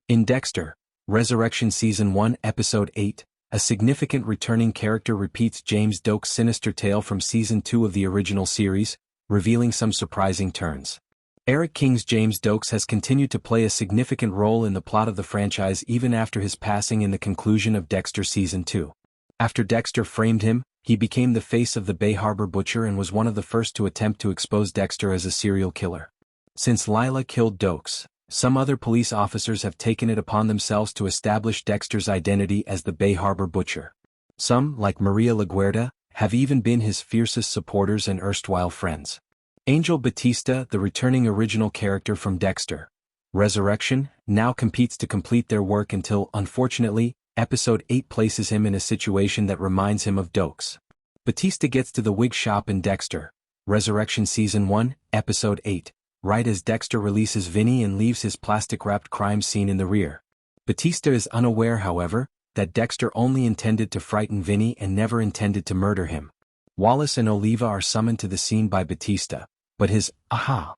In Dexter, Resurrection Season 1, Episode 8, a significant returning character repeats James Doakes' sinister tale from Season 2 of the original series, revealing some surprising turns. Erik King's James Doakes has continued to play a significant role in the plot of the franchise even after his passing in the conclusion of Dexter Season 2. After Dexter framed him, he became the face of the Bay Harbor Butcher and was one of the first to attempt to expose Dexter as a serial killer. Since Lila killed Doakes, some other police officers have taken it upon themselves to establish Dexter's identity as the Bay Harbor Butcher. Some, like Maria LaGuardia, have even been his fiercest supporters and erstwhile friends. Angel Batista, the returning original character from Dexter, Resurrection, now competes to complete their work until, unfortunately, Episode 8 places him in a situation that reminds him of Doakes. Batista gets to the wig shop in Dexter, Resurrection Season 1, Episode 8, right as Dexter releases Vinny and leaves his plastic-wrapped crime scene in the rear. Batista is unaware, however, that Dexter only intended to frighten Vinny and never intended to murder him. Wallace and Oliva are summoned to the scene by Batista, but his aha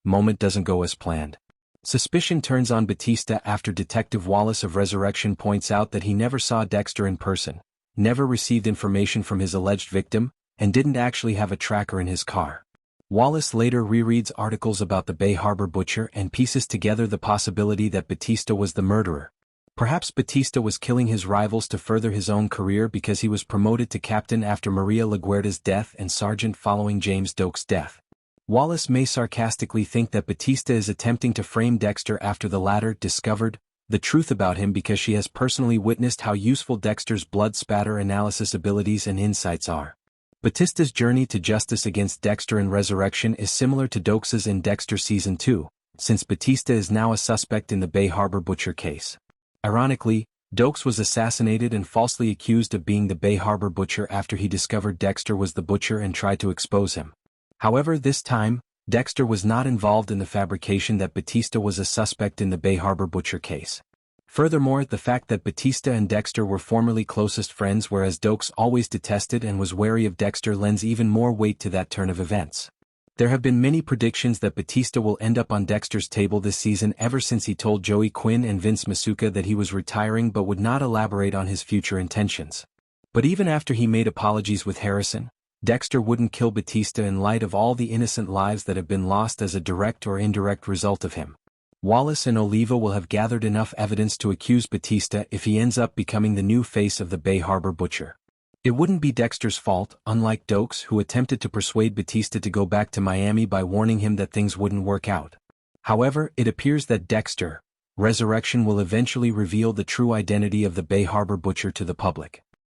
moment doesn't go as planned. Suspicion turns on Batista after Detective Wallace of Resurrection points out that he never saw Dexter in person, never received information from his alleged victim, and didn't actually have a tracker in his car. Wallace later rereads articles about the Bay Harbor Butcher and pieces together the possibility that Batista was the murderer. Perhaps Batista was killing his rivals to further his own career because he was promoted to captain after Maria LaGuardia's death and sergeant following James Doakes' death. Wallace may sarcastically think that Batista is attempting to frame Dexter after the latter discovered the truth about him because she has personally witnessed how useful Dexter's blood spatter analysis abilities and insights are. Batista's journey to justice against Dexter in Resurrection is similar to Doakes's in Dexter Season 2, since Batista is now a suspect in the Bay Harbor Butcher case. Ironically, Doakes was assassinated and falsely accused of being the Bay Harbor Butcher after he discovered Dexter was the butcher and tried to expose him. However, this time, Dexter was not involved in the fabrication that Batista was a suspect in the Bay Harbor Butcher case. Furthermore, the fact that Batista and Dexter were formerly closest friends whereas Doakes always detested and was wary of Dexter lends even more weight to that turn of events. There have been many predictions that Batista will end up on Dexter's table this season ever since he told Joey Quinn and Vince Masuka that he was retiring but would not elaborate on his future intentions. But even after he made apologies with Harrison, Dexter wouldn't kill Batista in light of all the innocent lives that have been lost as a direct or indirect result of him. Wallace and Oliva will have gathered enough evidence to accuse Batista if he ends up becoming the new face of the Bay Harbor Butcher. It wouldn't be Dexter's fault, unlike Doakes, who attempted to persuade Batista to go back to Miami by warning him that things wouldn't work out. However, it appears that Dexter, Resurrection will eventually reveal the true identity of the Bay Harbor Butcher to the public.